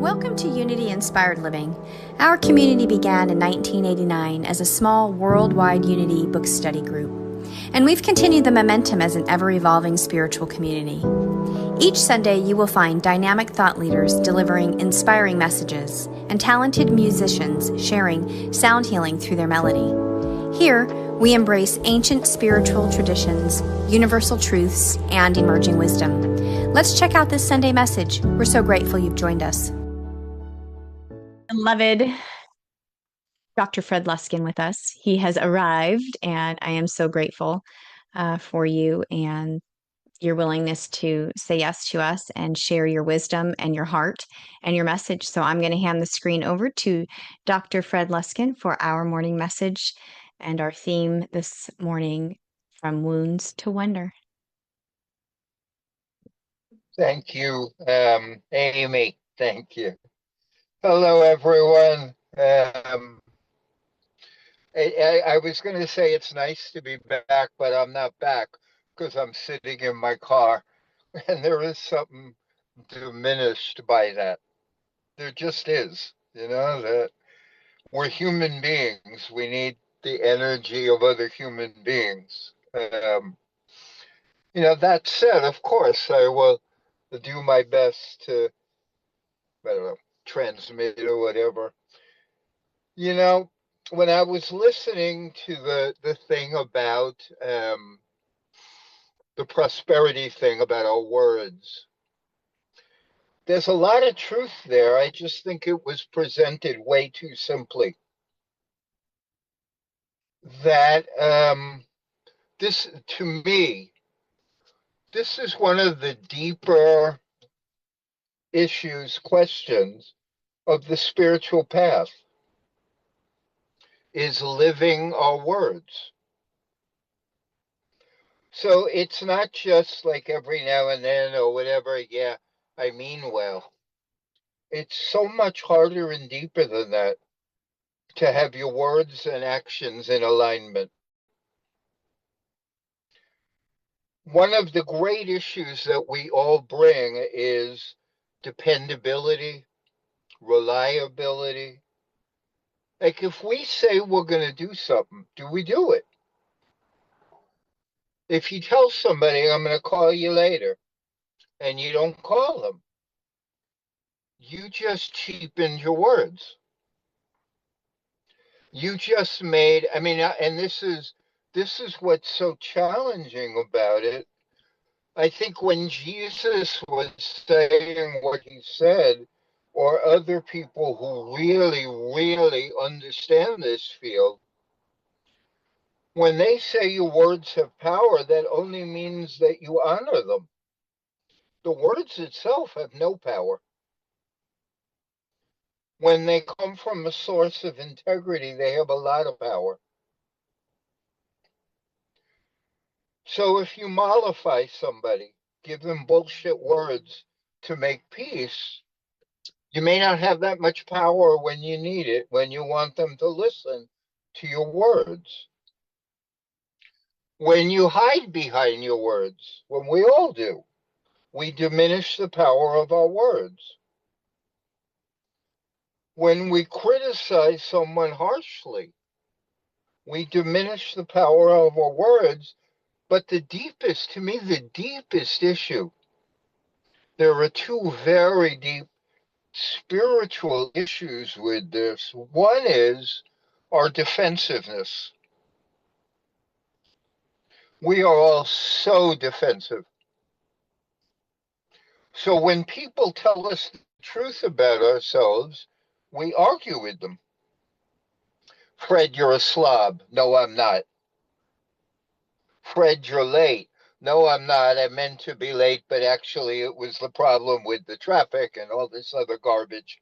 Welcome to Unity Inspired Living. Our community began in 1989 as a small worldwide Unity book study group, and we've continued the momentum as an ever-evolving spiritual community. Each Sunday, you will find dynamic thought leaders delivering inspiring messages and talented musicians sharing sound healing through their melody. Here, we embrace ancient spiritual traditions, universal truths, and emerging wisdom. Let's check out this Sunday message. We're so grateful you've joined us. Beloved Dr. Fred Luskin with us. He has arrived, and I am so grateful for you and your willingness to say yes to us and share your wisdom and your heart and your message. So I'm going to hand the screen over to Dr. Fred Luskin for our morning message and our theme this morning, From Wounds to Wonder. Thank you, Amy. Thank you. Hello, everyone. I was going to say it's nice to be back, but I'm not back because I'm sitting in my car, and there is something diminished by that. There just is, that we're human beings. We need the energy of other human beings. That said, of course, I will do my best to, I don't know, transmit or whatever. When I was listening to the thing about the prosperity thing about our words, there's a lot of truth there. I just think it was presented way too simply. That this, to me, this is one of the deeper issues, questions of the spiritual path, is living our words. So it's not just like every now and then or whatever, yeah, I mean well. It's so much harder and deeper than that to have your words and actions in alignment. One of the great issues that we all bring is dependability, reliability. Like if we say we're going to do something, do we do it? If you tell somebody, I'm going to call you later, and you don't call them, you just cheapened your words. You just made, and this is what's so challenging about it. I think when Jesus was saying what he said, or other people who really, really understand this field, when they say your words have power, that only means that you honor them. The words itself have no power. When they come from a source of integrity, they have a lot of power. So if you mollify somebody, give them bullshit words to make peace, you may not have that much power when you need it, when you want them to listen to your words. When you hide behind your words, when we all do, we diminish the power of our words. When we criticize someone harshly, we diminish the power of our words. But the deepest issue, there are two very deep spiritual issues with this. One is our defensiveness. We are all so defensive. So when people tell us the truth about ourselves, we argue with them. Fred, you're a slob. No, I'm not. Fred, you're late. No, I'm not. I meant to be late, but actually it was the problem with the traffic and all this other garbage.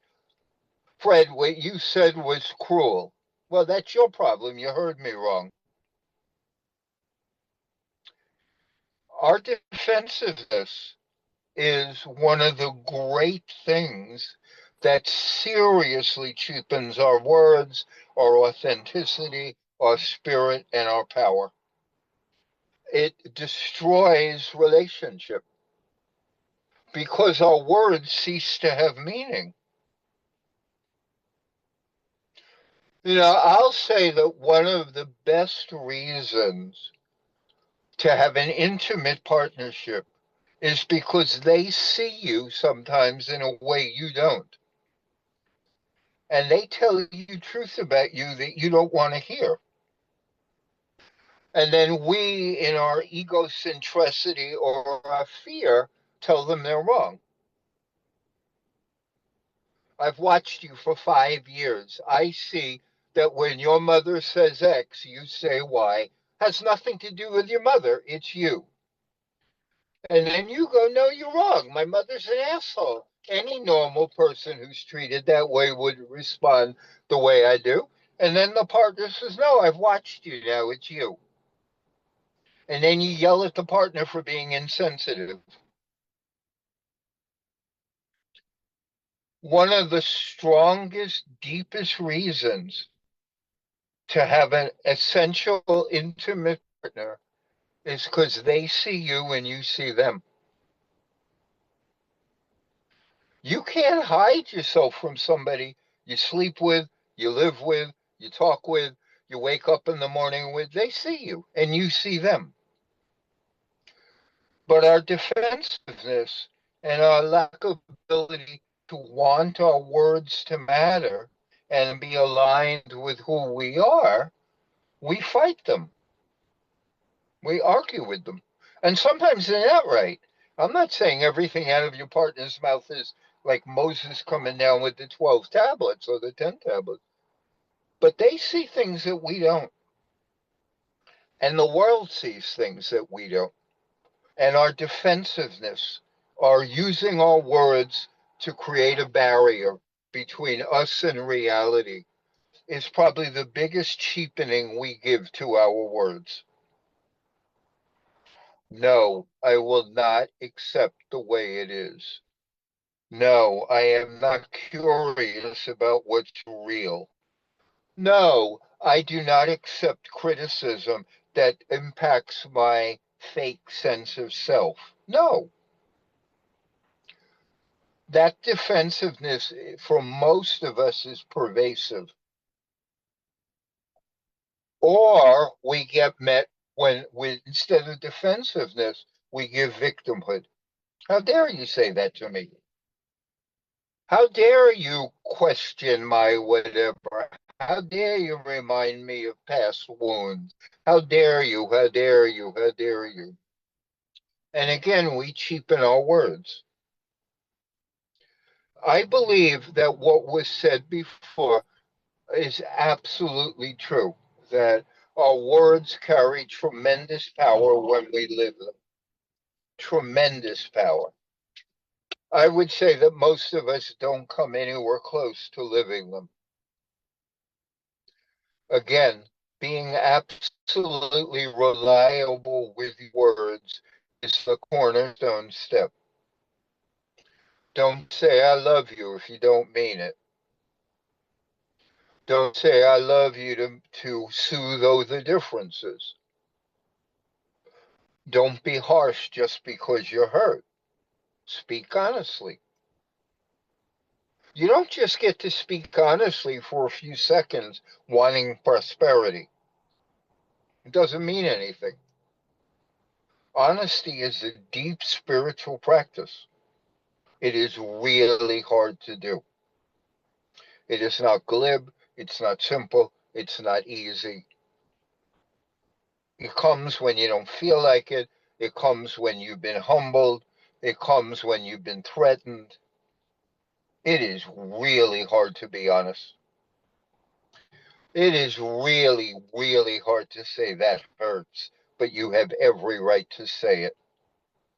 Fred, what you said was cruel. Well, that's your problem. You heard me wrong. Our defensiveness is one of the great things that seriously cheapens our words, our authenticity, our spirit, and our power. It destroys relationship because our words cease to have meaning. I'll say that one of the best reasons to have an intimate partnership is because they see you sometimes in a way you don't. And they tell you truth about you that you don't want to hear. And then we, in our egocentricity or our fear, tell them they're wrong. I've watched you for 5 years. I see that when your mother says X, you say Y. Has nothing to do with your mother, it's you. And then you go, no, you're wrong. My mother's an asshole. Any normal person who's treated that way would respond the way I do. And then the partner says, no, I've watched you now, it's you. And then you yell at the partner for being insensitive. One of the strongest, deepest reasons to have an essential, intimate partner is because they see you and you see them. You can't hide yourself from somebody you sleep with, you live with, you talk with, you wake up in the morning with. They see you and you see them. But our defensiveness and our lack of ability to want our words to matter and be aligned with who we are, we fight them. We argue with them. And sometimes they're not right. I'm not saying everything out of your partner's mouth is like Moses coming down with the 12 tablets or the 10 tablets. But they see things that we don't. And the world sees things that we don't. And our defensiveness, our using our words to create a barrier between us and reality, is probably the biggest cheapening we give to our words. No, I will not accept the way it is. No, I am not curious about what's real. No, I do not accept criticism that impacts my fake sense of self. No, that defensiveness for most of us is pervasive. Or we get met when we, instead of defensiveness, we give victimhood. How dare you say that to me? How dare you question my whatever? How dare you remind me of past wounds? How dare you? How dare you? How dare you? And again, we cheapen our words. I believe that what was said before is absolutely true, that our words carry tremendous power when we live them. Tremendous power. I would say that most of us don't come anywhere close to living them. Again, being absolutely reliable with words is the cornerstone step. Don't say I love you if you don't mean it. Don't say I love you to soothe other differences. Don't be harsh just because you're hurt. Speak honestly. You don't just get to speak honestly for a few seconds wanting prosperity. It doesn't mean anything. Honesty is a deep spiritual practice. It is really hard to do. It is not glib, it's not simple, it's not easy. It comes when you don't feel like it. It comes when you've been humbled. It comes when you've been threatened. It is really hard to be honest. It is really, really hard to say that hurts, but you have every right to say it.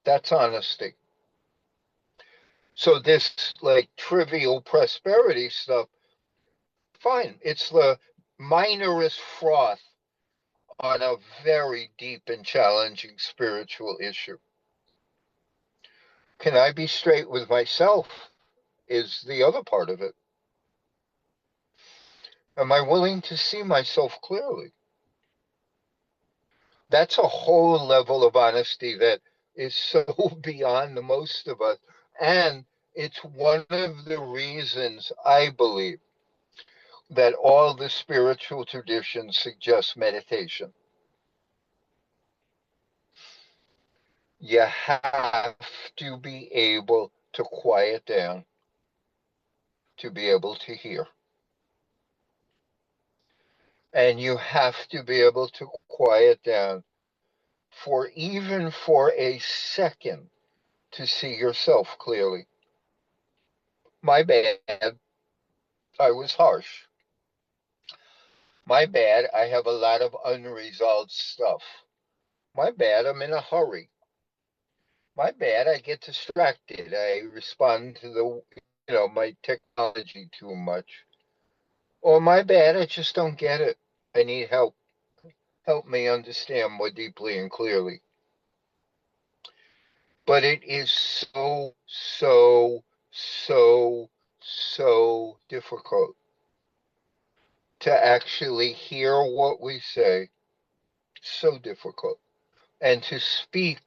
That's honesty. So this like trivial prosperity stuff, fine. It's the minorest froth on a very deep and challenging spiritual issue. Can I be straight with myself? Is the other part of it. Am I willing to see myself clearly? That's a whole level of honesty that is so beyond the most of us. And it's one of the reasons I believe that all the spiritual traditions suggest meditation. You have to be able to quiet down to be able to hear. And you have to be able to quiet down for even for a second to see yourself clearly. My bad, I was harsh. My bad, I have a lot of unresolved stuff. My bad, I'm in a hurry. My bad, I get distracted. I respond to my technology too much. Or my bad, I just don't get it. I need help. Help me understand more deeply and clearly. But it is so, so, so, so difficult to actually hear what we say. So difficult. And to speak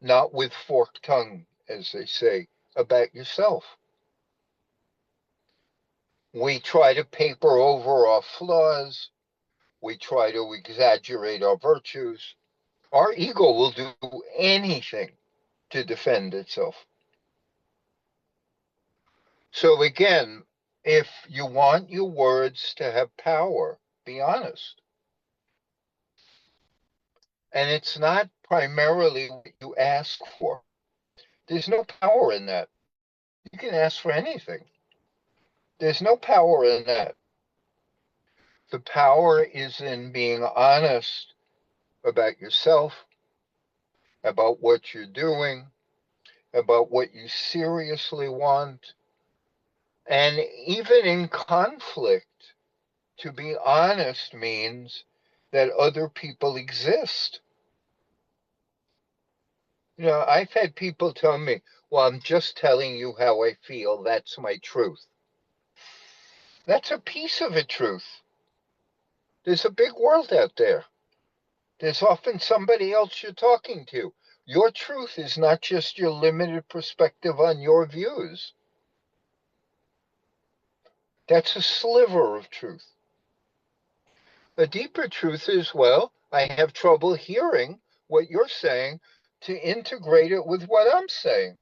not with forked tongue, as they say, about yourself. We try to paper over our flaws. We try to exaggerate our virtues. Our ego will do anything to defend itself. So again, if you want your words to have power, be honest. And it's not primarily what you ask for. There's no power in that. You can ask for anything. There's no power in that. The power is in being honest about yourself, about what you're doing, about what you seriously want. And even in conflict, to be honest means that other people exist. I've had people tell me, well, I'm just telling you how I feel. That's my truth. That's a piece of a truth. There's a big world out there. There's often somebody else you're talking to. Your truth is not just your limited perspective on your views. That's a sliver of truth. A deeper truth is, well, I have trouble hearing what you're saying to integrate it with what I'm saying.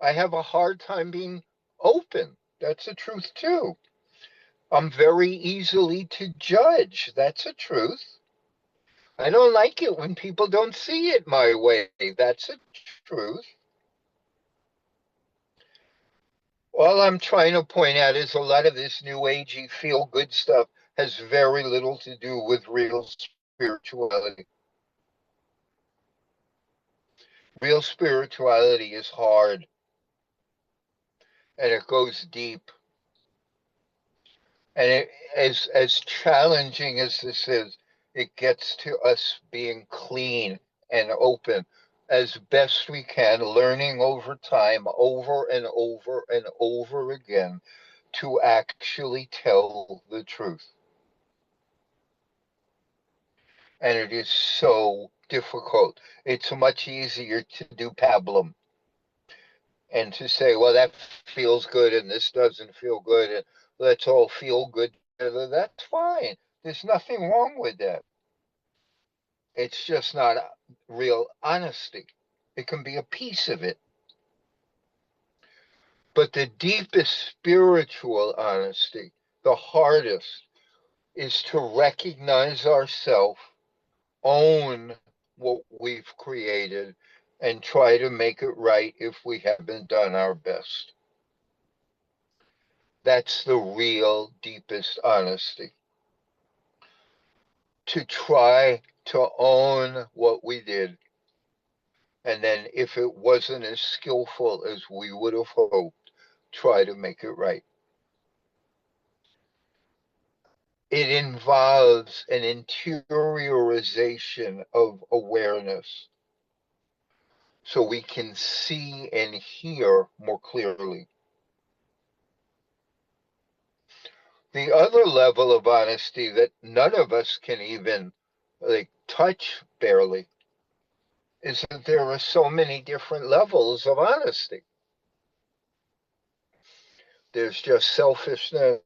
I have a hard time being open. That's a truth too. I'm very easily to judge. That's a truth. I don't like it when people don't see it my way. That's a truth. All I'm trying to point out is a lot of this new agey feel good stuff has very little to do with real spirituality. Real spirituality is hard and it goes deep. And as challenging as this is, it gets to us being clean and open as best we can, learning over time, over and over and over again, to actually tell the truth. And it is so difficult. It's much easier to do pablum and to say, well, that feels good and this doesn't feel good, and let's all feel good together. That's fine. There's nothing wrong with that. It's just not real honesty. It can be a piece of it. But the deepest spiritual honesty, the hardest, is to recognize ourselves, own what we've created, and try to make it right if we haven't done our best. That's the real deepest honesty. To try to own what we did. And then if it wasn't as skillful as we would have hoped, try to make it right. It involves an interiorization of awareness so we can see and hear more clearly. The other level of honesty that none of us can even touch barely is that there are so many different levels of honesty. There's just selfishness,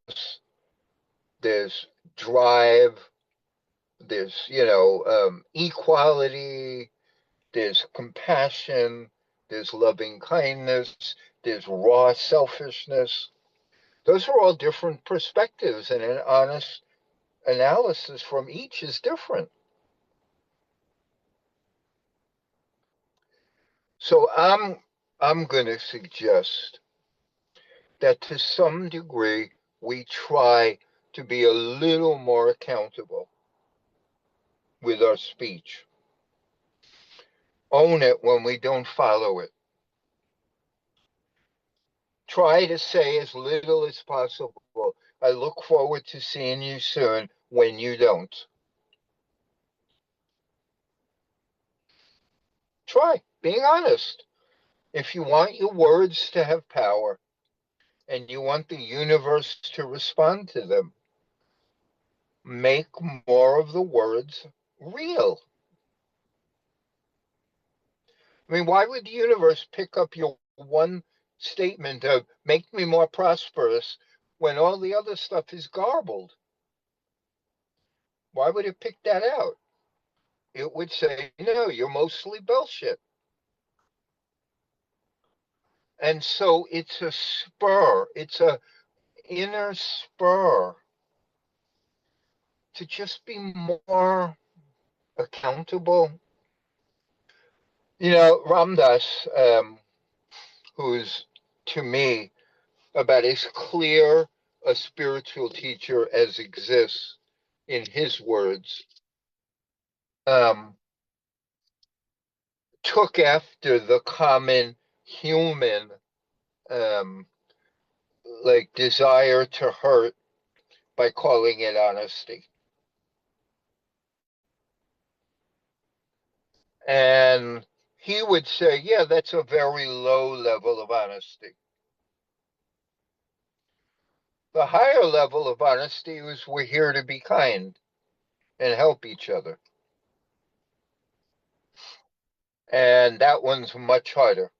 there's drive, there's, equality, there's compassion, there's loving kindness, there's raw selfishness. Those are all different perspectives, and an honest analysis from each is different. So I'm going to suggest that to some degree we try to be a little more accountable with our speech. Own it when we don't follow it. Try to say as little as possible. I look forward to seeing you soon when you don't. Try being honest. If you want your words to have power and you want the universe to respond to them, make more of the words real. I mean, why would the universe pick up your one statement of make me more prosperous when all the other stuff is garbled? Why would it pick that out? It would say, no, you're mostly bullshit. And so it's a spur, it's a inner spur to just be more accountable. Ram Dass, who's to me about as clear a spiritual teacher as exists in his words, took after the common human like desire to hurt by calling it honesty. And he would say, yeah, that's a very low level of honesty. The higher level of honesty is we're here to be kind and help each other. And that one's much harder.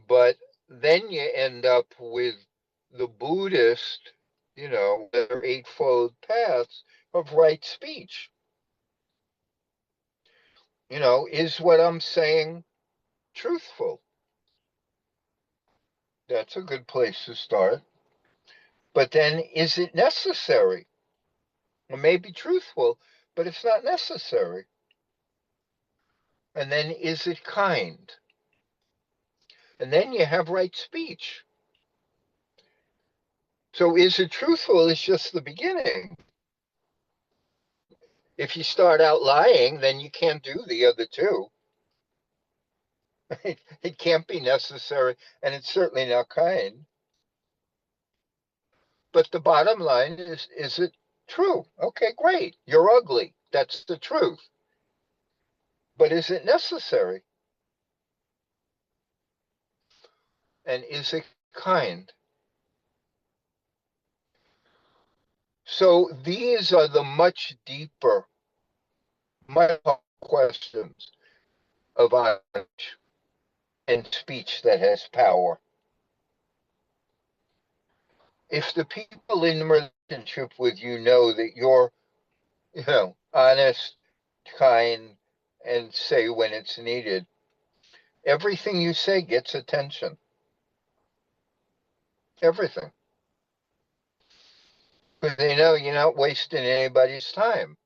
But then you end up with the Buddhist, their eightfold paths of right speech. Is what I'm saying truthful? That's a good place to start. But then is it necessary? It may be truthful, but it's not necessary. And then is it kind? And then you have right speech. So is it truthful? It's just the beginning. If you start out lying, then you can't do the other two. It can't be necessary, and it's certainly not kind. But the bottom line is it true? Okay, great. You're ugly. That's the truth. But is it necessary? And is it kind? So these are the much deeper, much questions of knowledge and speech that has power. If the people in relationship with you know that you're, honest, kind, and say when it's needed, everything you say gets attention. Everything. Because they know you're not wasting anybody's time.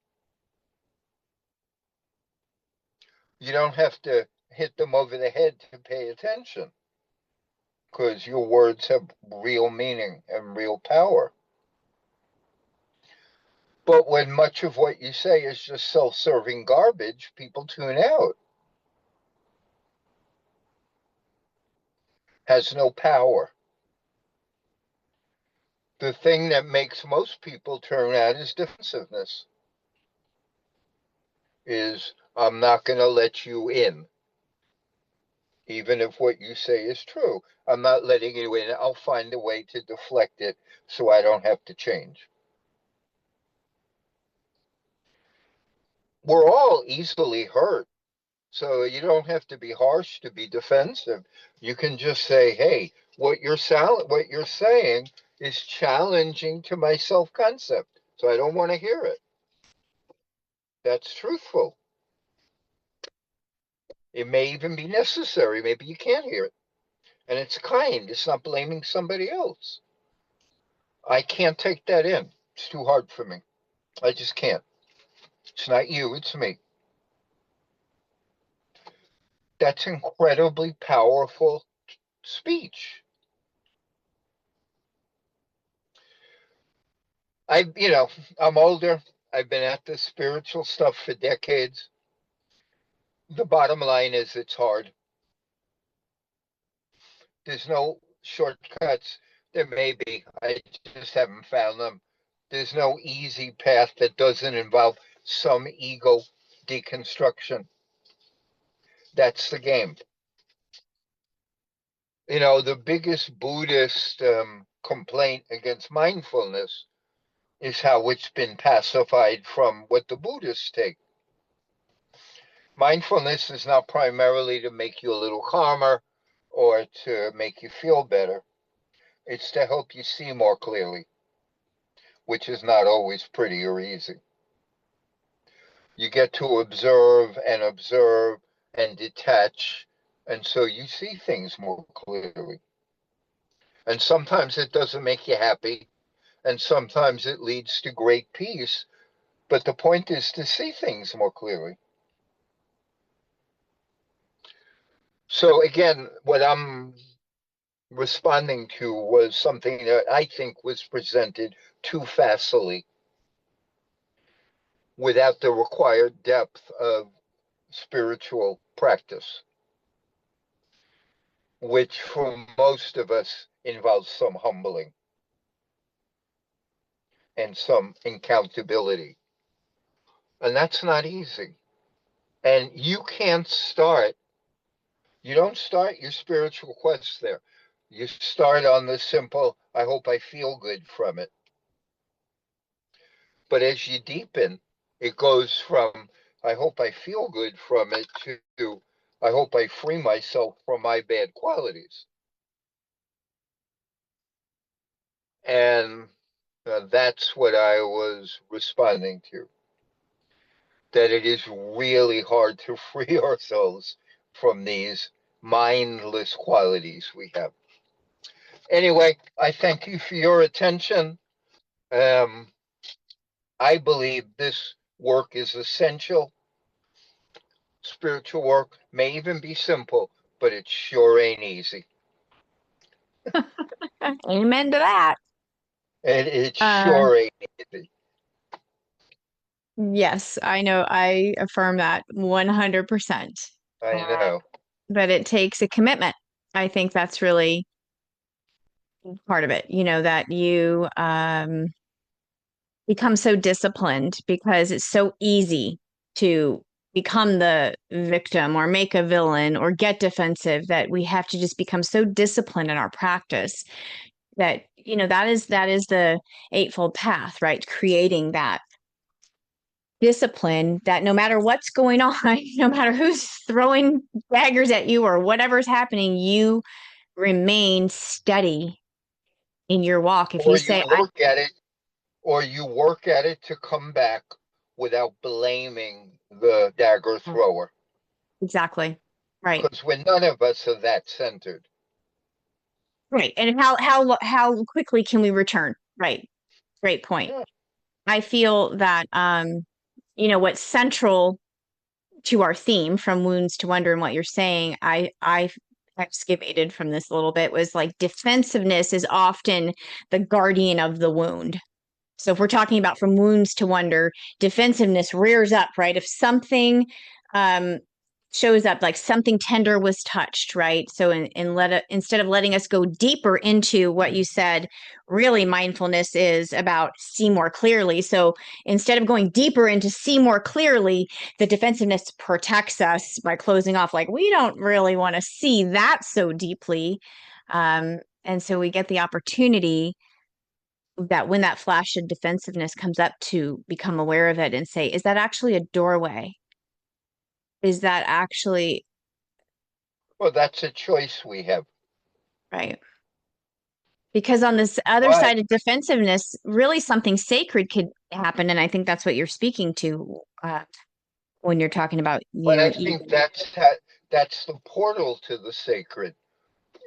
You don't have to hit them over the head to pay attention, because your words have real meaning and real power. But when much of what you say is just self-serving garbage, people tune out. Has no power. The thing that makes most people turn out is defensiveness. Is I'm not going to let you in. Even if what you say is true, I'm not letting you in. I'll find a way to deflect it so I don't have to change. We're all easily hurt. So you don't have to be harsh to be defensive. You can just say, "Hey, what you're saying is challenging to my self-concept, so I don't want to hear it." That's truthful. It may even be necessary. Maybe you can't hear it. And it's kind. It's not blaming somebody else. I can't take that in. It's too hard for me. I just can't. It's not you, it's me. That's incredibly powerful speech. I, you know, I'm older. I've been at this spiritual stuff for decades. The bottom line is it's hard. There's no shortcuts. There may be. I just haven't found them. There's no easy path that doesn't involve some ego deconstruction. That's the game. You know, the biggest Buddhist complaint against mindfulness is how it's been pacified from what the Buddhists take. Mindfulness is not primarily to make you a little calmer or to make you feel better. It's to help you see more clearly, which is not always pretty or easy. You get to observe and detach, and so you see things more clearly. And sometimes it doesn't make you happy, and sometimes it leads to great peace. But the point is to see things more clearly. So again, what I'm responding to was something that I think was presented too facilely without the required depth of spiritual practice, which for most of us involves some humbling and some accountability. And that's not easy. And you don't start your spiritual quest there. You start on the simple, I hope I feel good from it. But as you deepen, it goes from, I hope I feel good from it to, I hope I free myself from my bad qualities. And that's what I was responding to, that it is really hard to free ourselves from these mindless qualities we have. Anyway, I thank you for your attention. Um, I believe this work is essential. Spiritual work may even be simple, but it sure ain't easy. Amen to that. And it Uh, sure ain't easy. yes, I know. I affirm that 100%. I Uh, know. but it takes a commitment. I think that's really part of it, that you become so disciplined because it's so easy to become the victim or make a villain or get defensive that we have to just become so disciplined in our practice that that is the eightfold path, right? Creating that discipline that no matter what's going on, no matter who's throwing daggers at you or whatever's happening, you remain steady in your walk. If you Or you say, work at it, or you work at it to come back without blaming the dagger thrower. exactly, right, Because we're none of us are that centered. right. And how quickly can we return? Right. Great point. Yeah. I feel that, what's central to our theme from wounds to wonder and what you're saying, I excavated from this a little bit was like defensiveness is often the guardian of the wound. So if we're talking about from wounds to wonder, defensiveness rears up, right? If something um, shows up, like something tender was touched, right? So instead of letting us go deeper into what you said, really mindfulness is about see more clearly. So instead of going deeper into see more clearly, the defensiveness protects us by closing off, like we don't really want to see that so deeply. And so we get the opportunity that when that flash of defensiveness comes up to become aware of it and say, is that actually a doorway? is that actually Well, that's a choice we have. right? Because on this other But side of defensiveness, really something sacred could happen. And I think that's what you're speaking to when you're talking about, I ego. think that's the portal to the sacred,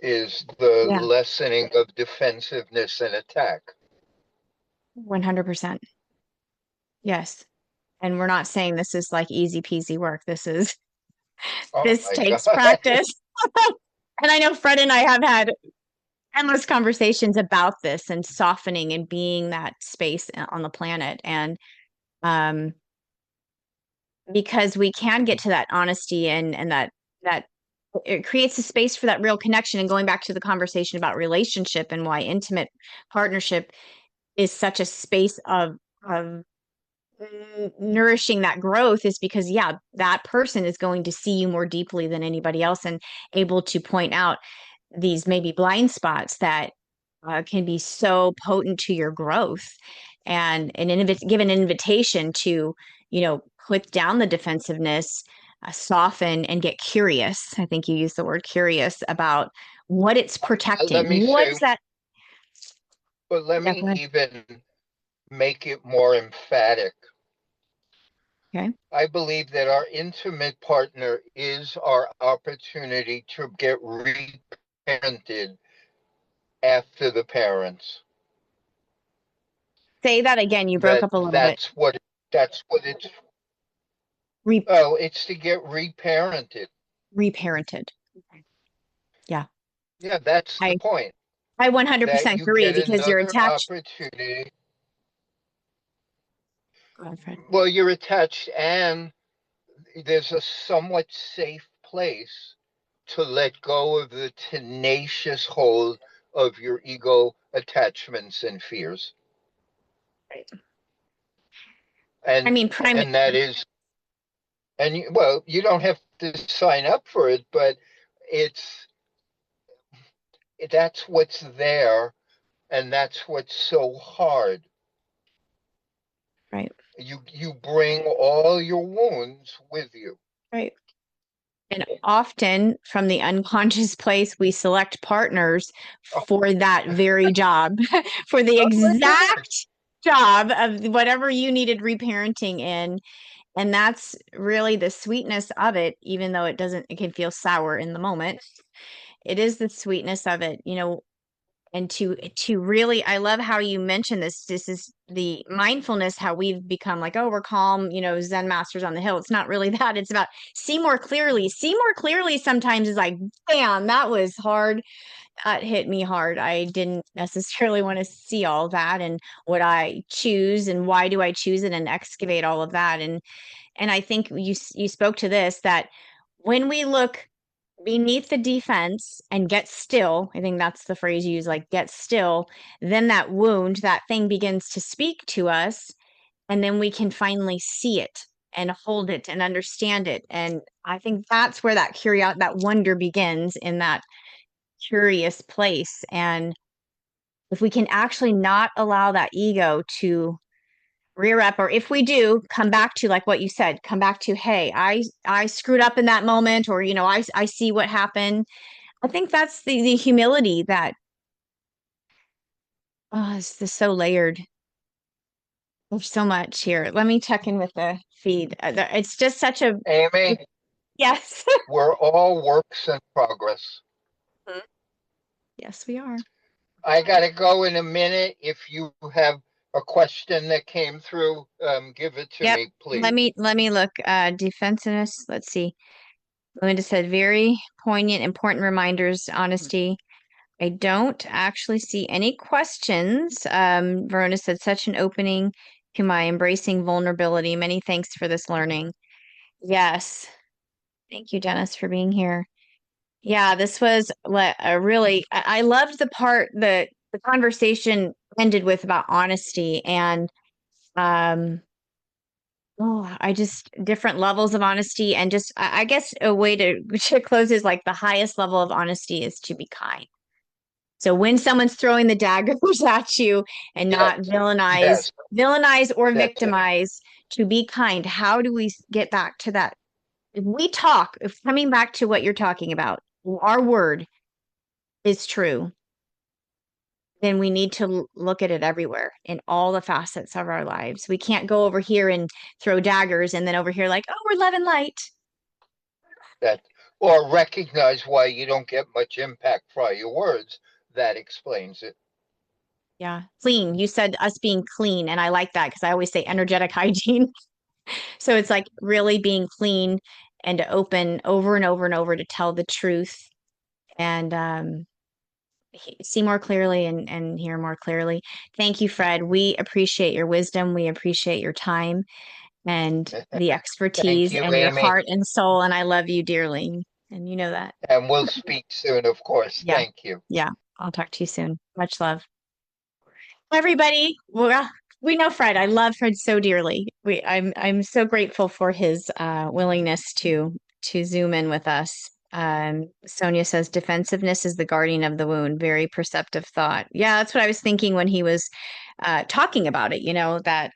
is the Yeah, lessening of defensiveness and attack. 100%. Yes. And we're not saying this is like easy peasy work. Oh This my takes God. practice. And I know Fred and I have had endless conversations about this and softening and being that space on the planet. And um, because we can get to that honesty and that it creates a space for that real connection. And going back to the conversation about relationship and why intimate partnership is such a space of nourishing that growth is because yeah, that person is going to see you more deeply than anybody else and able to point out these maybe blind spots that can be so potent to your growth and give an invitation to put down the defensiveness, soften and get curious. I think you used the word curious about what it's protecting. Let me What say, is that? but let Yeah, me go ahead. even make it more emphatic. Okay. I believe that our intimate partner is our opportunity to get reparented after the parents. Say that again. You broke That up a little bit. that's what it's. Re- Oh, it's to get reparented. reparented. Okay. Yeah. Yeah, that's the I point. I That 100% you agree get because you're another attached. opportunity. Go ahead, Fred. Well, you're attached, and there's a somewhat safe place to let go of the tenacious hold of your ego attachments and fears. Right. I And mean, prime. and that is, and well, you don't have to sign up for it, but it's that's what's there, and that's what's so hard. Right. You bring all your wounds with you. Right. And often from the unconscious place, we select partners Oh, for that very job, for the my God. exact job of whatever you needed reparenting in. And that's really the sweetness of it, even though it can feel sour in the moment. It is the sweetness of it, and to really, I love how you mentioned this is the mindfulness, how we've become like, oh, we're calm, Zen masters on the hill. It's not really that. It's about see more clearly sometimes is like, bam, that was hard. That hit me hard. I didn't necessarily want to see all that and what I choose and why do I choose it and excavate all of that. And I think you spoke to this, that when we look beneath the defense and get still, I think that's the phrase you use, like get still, then that wound, that thing begins to speak to us, and then we can finally see it and hold it and understand it. And I think that's where that wonder begins, in that curious place. And if we can actually not allow that ego to rear up, or if we do, come back to, like what you said, come back to, hey, I screwed up in that moment, or I see what happened. I think that's the humility that, oh, it's just so layered. There's so much here. Let me check in with the feed. It's just such a Amy, yes. we're all works in progress. Yes, we are. I gotta go in a minute. If you have a question that came through, give it to Yep. me, Let please. me let me look. Defensiveness. Let's see. Linda said very poignant, important reminders, honesty. I don't actually see any questions. Verona said, such an opening to my embracing vulnerability. Many thanks for this learning. Yes. Thank you, Dennis, for being here. Yeah, this was a really, I loved the part that the conversation ended with about honesty and, um, oh, I just different levels of honesty and just, I guess a way to close is like the highest level of honesty is to be kind. So when someone's throwing the daggers at you and Yes, not villainize, yes, villainize or that's it. victimize, to be kind. How do we get back to that If we talk, if coming back to what you're talking about, our word is true, then we need to look at it everywhere in all the facets of our lives. We can't go over here and throw daggers and then over here like, oh, we're love and light. That or recognize why you don't get much impact from your words. That explains it. Yeah. Clean. You said us being clean. And I like that because I always say energetic hygiene. So it's like really being clean and to open over and over and over to tell the truth and see more clearly and hear more clearly. Thank you, Fred. We appreciate your wisdom. We appreciate your time and the Thank expertise you, and your Amy. heart and soul. And I love you dearly. And you know that. And we'll speak soon, of course. Yeah. Thank you. Yeah. I'll talk to you soon. Much love. Everybody. Well, we know Fred. I love Fred so dearly. I'm so grateful for his willingness to zoom in with us. Sonia says defensiveness is the guardian of the wound. Very perceptive thought. Yeah, that's what I was thinking when he was talking about it. You know that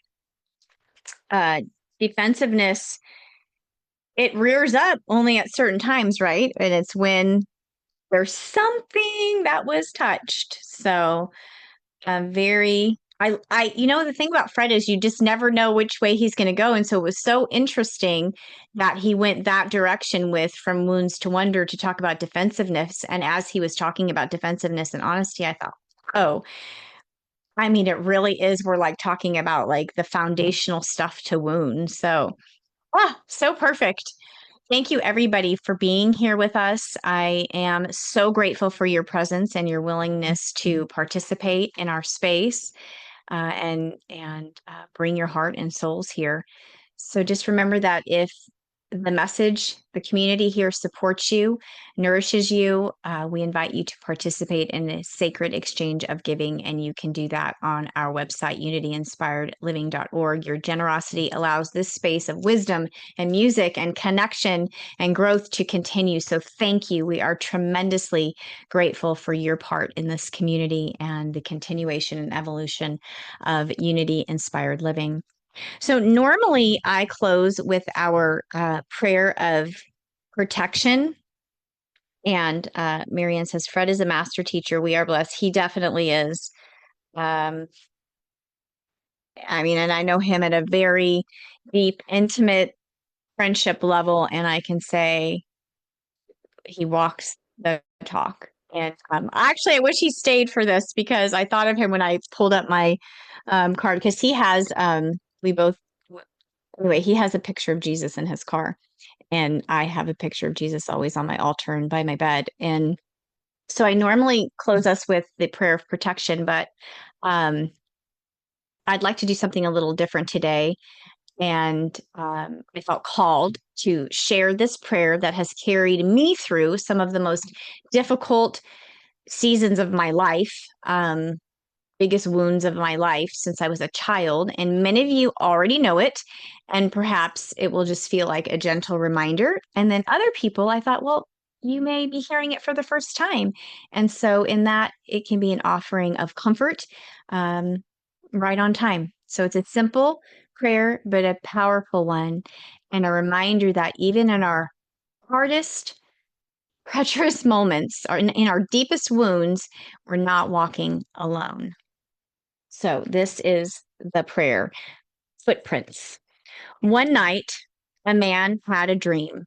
uh, defensiveness, it rears up only at certain times, right? And it's when there's something that was touched. So very you know, the thing about Fred is you just never know which way he's going to go. And so it was so interesting that he went that direction with From Wounds to Wonder to talk about defensiveness. And as he was talking about defensiveness and honesty, I thought, oh, I mean, it really is. We're like talking about like the foundational stuff to wounds. So, so perfect. Thank you, everybody, for being here with us. I am so grateful for your presence and your willingness to participate in our space and bring your heart and souls here. So just remember that if the message, the community here supports you, nourishes you, we invite you to participate in a sacred exchange of giving, and you can do that on our website, unityinspiredliving.org. Your generosity allows this space of wisdom and music and connection and growth to continue. So thank you. We are tremendously grateful for your part in this community and the continuation and evolution of Unity Inspired Living. So normally I close with our prayer of protection. And Marianne says, Fred is a master teacher. We are blessed. He definitely is. Um, I mean, and I know him at a very deep, intimate friendship level. And I can say he walks the talk. And actually, I wish he stayed for this because I thought of him when I pulled up my card because he has, we both, anyway, he has a picture of Jesus in his car. And I have a picture of Jesus always on my altar and by my bed. And so I normally close us with the prayer of protection, but I'd like to do something a little different today. And I felt called to share this prayer that has carried me through some of the most difficult seasons of my life. Biggest wounds of my life since I was a child. And many of you already know it. And perhaps it will just feel like a gentle reminder. And then other people, I thought, well, you may be hearing it for the first time. And so, in that, it can be an offering of comfort right on time. So, it's a simple prayer, but a powerful one. And a reminder that even in our hardest, treacherous moments, or in our deepest wounds, we're not walking alone. So this is the prayer. Footprints. One night, a man had a dream.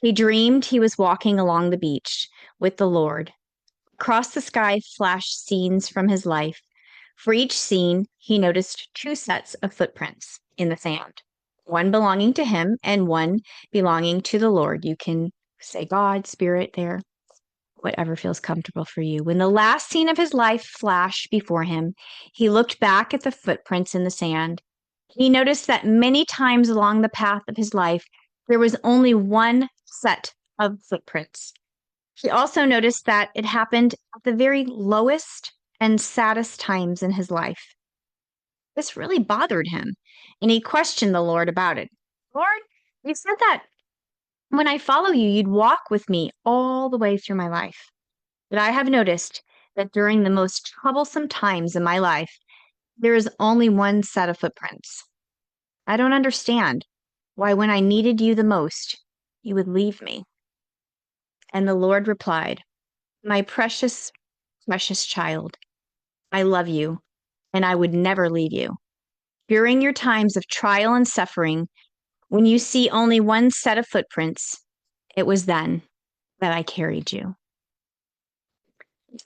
He dreamed he was walking along the beach with the Lord. Across the sky flashed scenes from his life. For each scene, he noticed two sets of footprints in the sand, one belonging to him and one belonging to the Lord. You can say God, Spirit there, whatever feels comfortable for you. When the last scene of his life flashed before him, he looked back at the footprints in the sand. He noticed that many times along the path of his life, there was only one set of footprints. He also noticed that it happened at the very lowest and saddest times in his life. This really bothered him, and he questioned the Lord about it. Lord, you said that when I follow you, you'd walk with me all the way through my life. But I have noticed that during the most troublesome times in my life, there is only one set of footprints. I don't understand why, when I needed you the most, you would leave me. And the Lord replied, my precious, precious child, I love you, and I would never leave you. During your times of trial and suffering, when you see only one set of footprints, it was then that I carried you.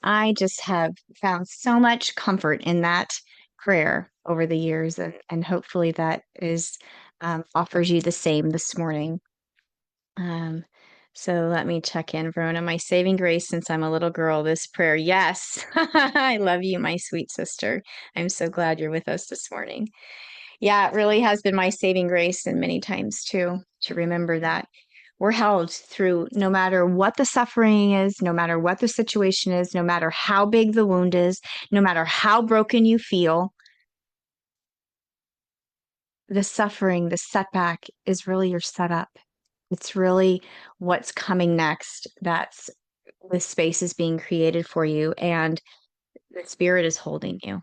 I just have found so much comfort in that prayer over the years, and hopefully that is offers you the same this morning. Um, so let me check in, Verona. My saving grace since I'm a little girl, this prayer. Yes, I love you, my sweet sister. I'm so glad you're with us this morning. Yeah, it really has been my saving grace, and many times too, to remember that we're held through no matter what the suffering is, no matter what the situation is, no matter how big the wound is, no matter how broken you feel. The suffering, the setback is really your setup. It's really what's coming next. That's the space is being created for you, and the Spirit is holding you.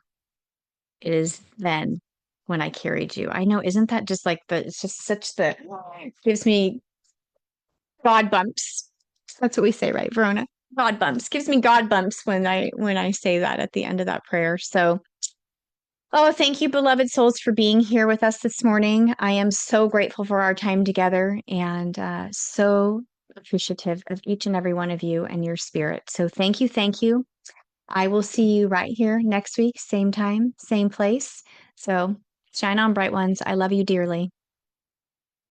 It is then when I carried you. I know, isn't that just like it's just such the, gives me God bumps. That's what we say, right, Verona? God bumps. Gives me God bumps when I say that at the end of that prayer. So, oh, thank you, beloved souls, for being here with us this morning. I am so grateful for our time together, and so appreciative of each and every one of you and your spirit. So thank you, thank you. I will see you right here next week, same time, same place. So shine on, bright ones. I love you dearly.